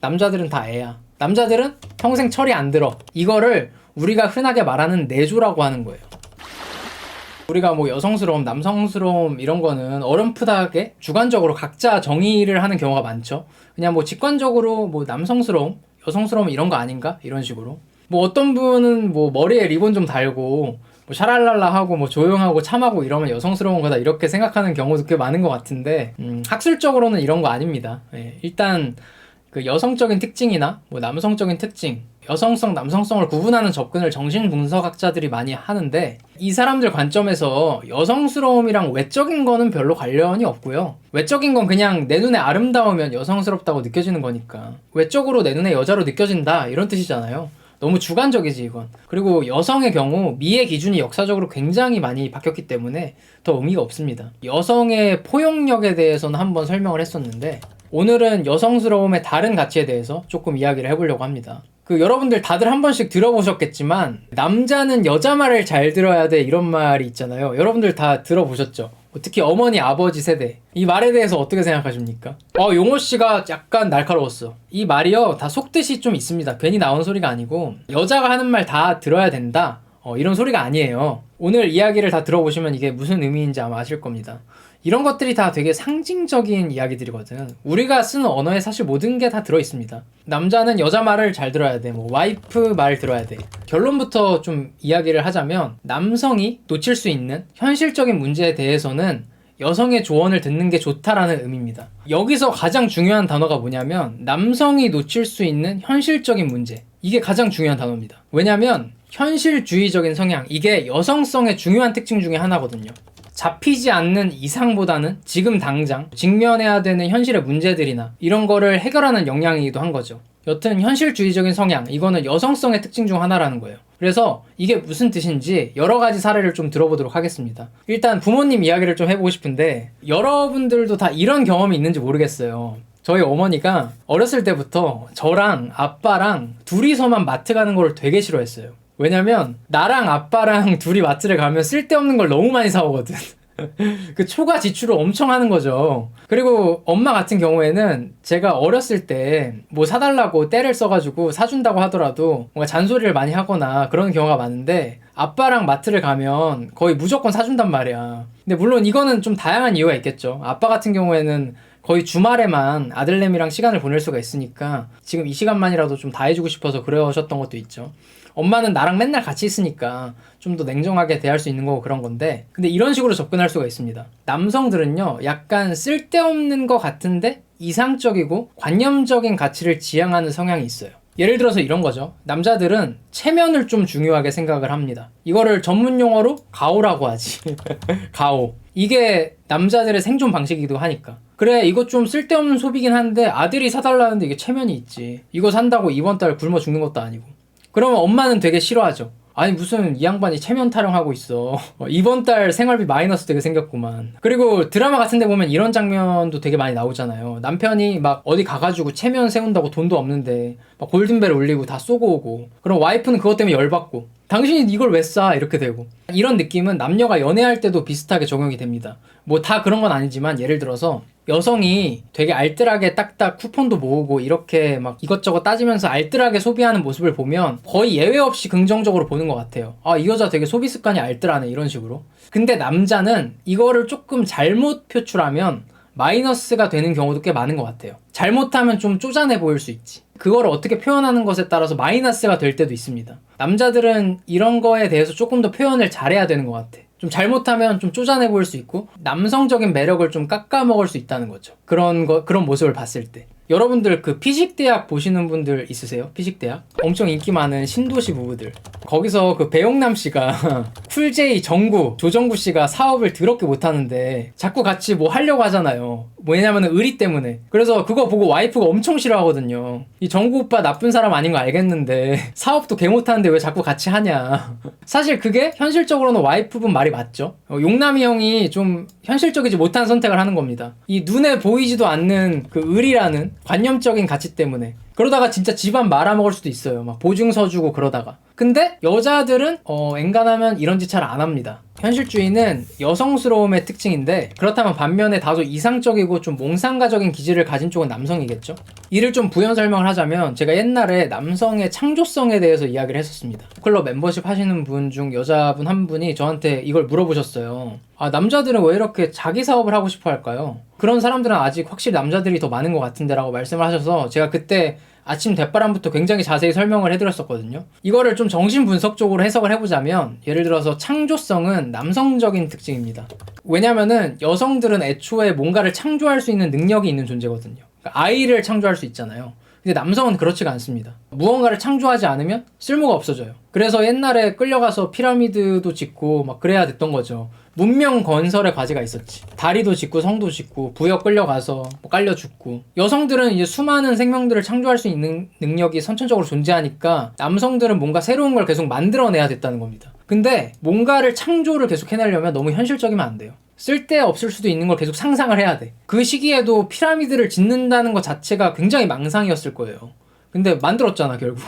남자들은 다 애야. 남자들은 평생 철이 안 들어. 이거를 우리가 흔하게 말하는 내조라고 하는 거예요. 우리가 뭐 여성스러움, 남성스러움 이런 거는 어렴풋하게 주관적으로 각자 정의를 하는 경우가 많죠. 그냥 뭐 직관적으로 뭐 남성스러움, 여성스러움 이런 거 아닌가? 이런 식으로. 뭐 어떤 분은 뭐 머리에 리본 좀 달고 뭐 샤랄랄라 하고 뭐 조용하고 참하고 이러면 여성스러운 거다 이렇게 생각하는 경우도 꽤 많은 것 같은데 학술적으로는 이런 거 아닙니다. 예, 일단 그 여성적인 특징이나 뭐 남성적인 특징, 여성성, 남성성을 구분하는 접근을 정신분석학자들이 많이 하는데 이 사람들 관점에서 여성스러움이랑 외적인 거는 별로 관련이 없고요. 외적인 건 그냥 내 눈에 아름다우면 여성스럽다고 느껴지는 거니까 외적으로 내 눈에 여자로 느껴진다 이런 뜻이잖아요. 너무 주관적이지 이건. 그리고 여성의 경우 미의 기준이 역사적으로 굉장히 많이 바뀌었기 때문에 더 의미가 없습니다. 여성의 포용력에 대해서는 한번 설명을 했었는데 오늘은 여성스러움의 다른 가치에 대해서 조금 이야기를 해보려고 합니다. 여러분들 다들 한 번씩 들어보셨겠지만 남자는 여자 말을 잘 들어야 돼 이런 말이 있잖아요. 여러분들 다 들어보셨죠? 특히 어머니, 아버지 세대 이 말에 대해서 어떻게 생각하십니까? 용호씨가 약간 날카로웠어. 이 말이요 다 속뜻이 좀 있습니다. 괜히 나온 소리가 아니고 여자가 하는 말 다 들어야 된다 이런 소리가 아니에요. 오늘 이야기를 다 들어보시면 이게 무슨 의미인지 아마 아실 겁니다. 이런 것들이 다 되게 상징적인 이야기들이거든. 우리가 쓰는 언어에 사실 모든 게 다 들어있습니다. 남자는 여자 말을 잘 들어야 돼. 뭐 와이프 말 들어야 돼. 결론부터 좀 이야기를 하자면 남성이 놓칠 수 있는 현실적인 문제에 대해서는 여성의 조언을 듣는 게 좋다라는 의미입니다. 여기서 가장 중요한 단어가 뭐냐면 남성이 놓칠 수 있는 현실적인 문제. 이게 가장 중요한 단어입니다. 왜냐면 현실주의적인 성향, 이게 여성성의 중요한 특징 중에 하나거든요. 잡히지 않는 이상보다는 지금 당장 직면해야 되는 현실의 문제들이나 이런 거를 해결하는 역량이기도 한 거죠. 여튼 현실주의적인 성향, 이거는 여성성의 특징 중 하나라는 거예요. 그래서 이게 무슨 뜻인지 여러 가지 사례를 좀 들어보도록 하겠습니다. 일단 부모님 이야기를 좀 해보고 싶은데 여러분들도 다 이런 경험이 있는지 모르겠어요. 저희 어머니가 어렸을 때부터 저랑 아빠랑 둘이서만 마트 가는 걸 되게 싫어했어요. 왜냐면 나랑 아빠랑 둘이 마트를 가면 쓸데없는 걸 너무 많이 사오거든. 그 초과 지출을 엄청 하는 거죠. 그리고 엄마 같은 경우에는 제가 어렸을 때 뭐 사달라고 떼를 써가지고 사준다고 하더라도 뭔가 잔소리를 많이 하거나 그런 경우가 많은데 아빠랑 마트를 가면 거의 무조건 사준단 말이야. 근데 물론 이거는 좀 다양한 이유가 있겠죠. 아빠 같은 경우에는 거의 주말에만 아들내미랑 시간을 보낼 수가 있으니까 지금 이 시간만이라도 좀 다 해주고 싶어서 그러셨던 것도 있죠. 엄마는 나랑 맨날 같이 있으니까 좀 더 냉정하게 대할 수 있는 거고 그런 건데 근데 이런 식으로 접근할 수가 있습니다. 남성들은요 약간 쓸데없는 것 같은데 이상적이고 관념적인 가치를 지향하는 성향이 있어요. 예를 들어서 이런 거죠. 남자들은 체면을 좀 중요하게 생각을 합니다. 이거를 전문 용어로 가오라고 하지. 가오. 이게 남자들의 생존 방식이기도 하니까. 그래 이거 좀 쓸데없는 소비긴 한데 아들이 사달라는데 이게 체면이 있지. 이거 산다고 이번 달 굶어 죽는 것도 아니고. 그러면 엄마는 되게 싫어하죠. 아니 무슨 이 양반이 체면 타령하고 있어. 이번 달 생활비 마이너스 되게 생겼구만. 그리고 드라마 같은 데 보면 이런 장면도 되게 많이 나오잖아요. 남편이 막 어디 가가지고 체면 세운다고 돈도 없는데 막 골든벨 울리고 다 쏘고 오고 그럼 와이프는 그것 때문에 열받고 당신이 이걸 왜 싸? 이렇게 되고 이런 느낌은 남녀가 연애할 때도 비슷하게 적용이 됩니다. 뭐 다 그런 건 아니지만 예를 들어서 여성이 되게 알뜰하게 딱딱 쿠폰도 모으고 이렇게 막 이것저것 따지면서 알뜰하게 소비하는 모습을 보면 거의 예외 없이 긍정적으로 보는 것 같아요. 아, 이 여자 되게 소비 습관이 알뜰하네 이런 식으로. 근데 남자는 이거를 조금 잘못 표출하면 마이너스가 되는 경우도 꽤 많은 것 같아요. 잘못하면 좀 쪼잔해 보일 수 있지. 그거를 어떻게 표현하는 것에 따라서 마이너스가 될 때도 있습니다. 남자들은 이런 거에 대해서 조금 더 표현을 잘해야 되는 것 같아. 좀 잘못하면 좀 쪼잔해 보일 수 있고 남성적인 매력을 좀 깎아먹을 수 있다는 거죠. 그런 모습을 봤을 때. 여러분들 그 피식대학 보시는 분들 있으세요? 피식대학? 엄청 인기 많은 신도시 부부들. 거기서 그 배용남 씨가 쿨제이 정구, 조정구 씨가 사업을 더럽게 못하는데 자꾸 같이 뭐 하려고 하잖아요. 왜냐면 의리 때문에. 그래서 그거 보고 와이프가 엄청 싫어하거든요. 이 정구 오빠 나쁜 사람 아닌 거 알겠는데 사업도 개 못하는데 왜 자꾸 같이 하냐. 사실 그게 현실적으로는 와이프분 말이 맞죠. 용남이 형이 좀 현실적이지 못한 선택을 하는 겁니다. 이 눈에 보이지도 않는 그 의리라는 관념적인 가치 때문에. 그러다가 진짜 집안 말아먹을 수도 있어요. 막 보증서 주고 그러다가. 근데 여자들은 엔간하면 이런 짓 잘 안 합니다. 현실주의는 여성스러움의 특징인데, 그렇다면 반면에 다소 이상적이고 좀 몽상가적인 기질을 가진 쪽은 남성이겠죠. 이를 좀 부연 설명을 하자면, 제가 옛날에 남성의 창조성에 대해서 이야기를 했었습니다. 클럽 멤버십 하시는 분 중 여자분 한 분이 저한테 이걸 물어보셨어요. 아, 남자들은 왜 이렇게 자기 사업을 하고 싶어 할까요? 그런 사람들은 아직 확실히 남자들이 더 많은 것 같은데 라고 말씀을 하셔서, 제가 그때 아침 대바람부터 굉장히 자세히 설명을 해드렸었거든요. 이거를 좀 정신분석적으로 해석을 해보자면, 예를 들어서 창조성은 남성적인 특징입니다. 왜냐면은 여성들은 애초에 뭔가를 창조할 수 있는 능력이 있는 존재거든요. 그러니까 아이를 창조할 수 있잖아요. 근데 남성은 그렇지가 않습니다. 무언가를 창조하지 않으면 쓸모가 없어져요. 그래서 옛날에 끌려가서 피라미드도 짓고 막 그래야 됐던 거죠. 문명 건설의 과제가 있었지. 다리도 짓고 성도 짓고 부역 끌려가서 뭐 깔려 죽고. 여성들은 이제 수많은 생명들을 창조할 수 있는 능력이 선천적으로 존재하니까 남성들은 뭔가 새로운 걸 계속 만들어내야 됐다는 겁니다. 근데 뭔가를 창조를 계속 해내려면 너무 현실적이면 안 돼요. 쓸데없을 수도 있는 걸 계속 상상을 해야 돼. 그 시기에도 피라미드를 짓는다는 것 자체가 굉장히 망상이었을 거예요. 근데 만들었잖아, 결국.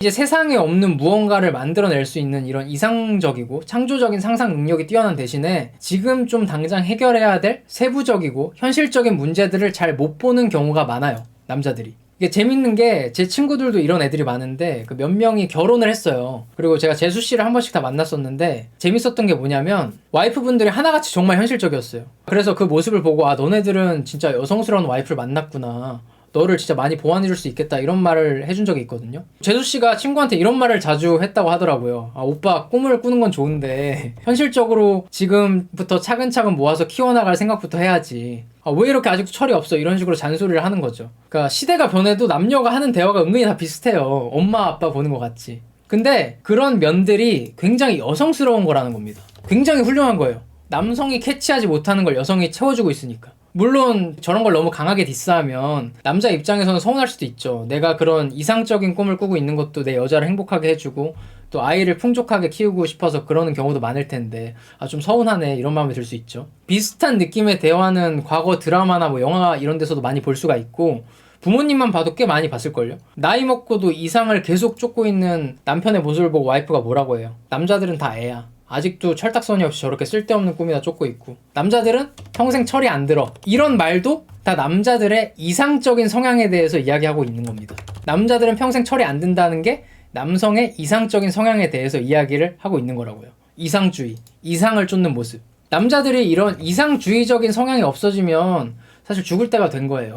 이제 세상에 없는 무언가를 만들어낼 수 있는 이런 이상적이고 창조적인 상상 능력이 뛰어난 대신에 지금 좀 당장 해결해야 될 세부적이고 현실적인 문제들을 잘 못 보는 경우가 많아요, 남자들이. 이게 재밌는 게 제 친구들도 이런 애들이 많은데 그 몇 명이 결혼을 했어요. 그리고 제가 재수 씨를 한 번씩 다 만났었는데 재밌었던 게 뭐냐면 와이프분들이 하나같이 정말 현실적이었어요. 그래서 그 모습을 보고 아, 너네들은 진짜 여성스러운 와이프를 만났구나. 너를 진짜 많이 보완해줄 수 있겠다 이런 말을 해준 적이 있거든요. 재수씨가 친구한테 이런 말을 자주 했다고 하더라고요. 아, 오빠 꿈을 꾸는 건 좋은데 현실적으로 지금부터 차근차근 모아서 키워나갈 생각부터 해야지. 아, 왜 이렇게 아직도 철이 없어? 이런 식으로 잔소리를 하는 거죠. 그러니까 시대가 변해도 남녀가 하는 대화가 은근히 다 비슷해요. 엄마 아빠 보는 것 같지. 근데 그런 면들이 굉장히 여성스러운 거라는 겁니다. 굉장히 훌륭한 거예요. 남성이 캐치하지 못하는 걸 여성이 채워주고 있으니까. 물론 저런 걸 너무 강하게 디스하면 남자 입장에서는 서운할 수도 있죠. 내가 그런 이상적인 꿈을 꾸고 있는 것도 내 여자를 행복하게 해주고 또 아이를 풍족하게 키우고 싶어서 그러는 경우도 많을 텐데 아, 좀 서운하네 이런 마음이 들 수 있죠. 비슷한 느낌의 대화는 과거 드라마나 뭐 영화 이런 데서도 많이 볼 수가 있고 부모님만 봐도 꽤 많이 봤을걸요. 나이 먹고도 이상을 계속 쫓고 있는 남편의 모습을 보고 와이프가 뭐라고 해요. 남자들은 다 애야. 아직도 철딱서니 없이 저렇게 쓸데없는 꿈이나 쫓고 있고 남자들은 평생 철이 안 들어. 이런 말도 다 남자들의 이상적인 성향에 대해서 이야기하고 있는 겁니다. 남자들은 평생 철이 안 든다는 게 남성의 이상적인 성향에 대해서 이야기를 하고 있는 거라고요. 이상주의, 이상을 쫓는 모습. 남자들이 이런 이상주의적인 성향이 없어지면 사실 죽을 때가 된 거예요.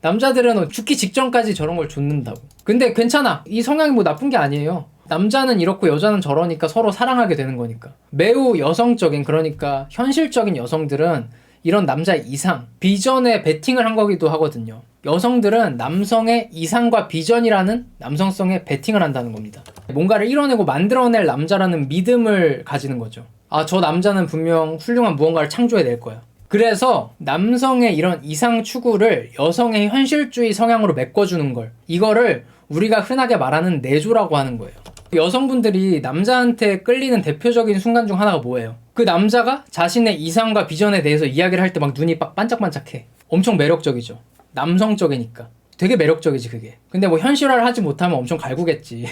남자들은 죽기 직전까지 저런 걸 쫓는다고. 근데 괜찮아. 이 성향이 뭐 나쁜 게 아니에요. 남자는 이렇고 여자는 저러니까 서로 사랑하게 되는 거니까. 매우 여성적인, 그러니까 현실적인 여성들은 이런 남자의 이상, 비전에 베팅을 한 거기도 하거든요. 여성들은 남성의 이상과 비전이라는 남성성에 베팅을 한다는 겁니다. 뭔가를 이뤄내고 만들어낼 남자라는 믿음을 가지는 거죠. 아, 저 남자는 분명 훌륭한 무언가를 창조해낼 거야. 그래서 남성의 이런 이상 추구를 여성의 현실주의 성향으로 메꿔주는 걸, 이거를 우리가 흔하게 말하는 내조라고 하는 거예요. 여성분들이 남자한테 끌리는 대표적인 순간 중 하나가 뭐예요? 그 남자가 자신의 이상과 비전에 대해서 이야기를 할 때 막 눈이 반짝반짝해. 엄청 매력적이죠. 남성적이니까. 되게 매력적이지 그게. 근데 뭐 현실화를 하지 못하면 엄청 갈구겠지.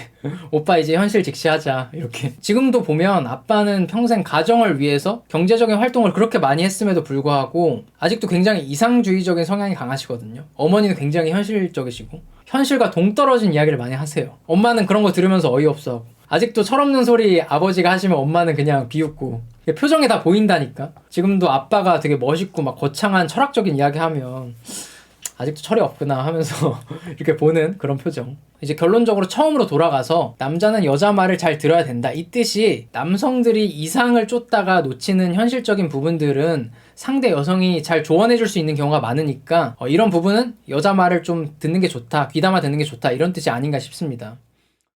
오빠 이제 현실 직시하자 이렇게. 지금도 보면 아빠는 평생 가정을 위해서 경제적인 활동을 그렇게 많이 했음에도 불구하고 아직도 굉장히 이상주의적인 성향이 강하시거든요. 어머니는 굉장히 현실적이시고 현실과 동떨어진 이야기를 많이 하세요. 엄마는 그런 거 들으면서 어이없어. 아직도 철없는 소리 아버지가 하시면 엄마는 그냥 비웃고. 표정에 다 보인다니까. 지금도 아빠가 되게 멋있고 막 거창한 철학적인 이야기 하면 아직도 철이 없구나 하면서 이렇게 보는 그런 표정. 이제 결론적으로 처음으로 돌아가서 남자는 여자 말을 잘 들어야 된다. 이 뜻이 남성들이 이상을 쫓다가 놓치는 현실적인 부분들은 상대 여성이 잘 조언해줄 수 있는 경우가 많으니까 이런 부분은 여자 말을 좀 듣는 게 좋다. 귀담아 듣는 게 좋다. 이런 뜻이 아닌가 싶습니다.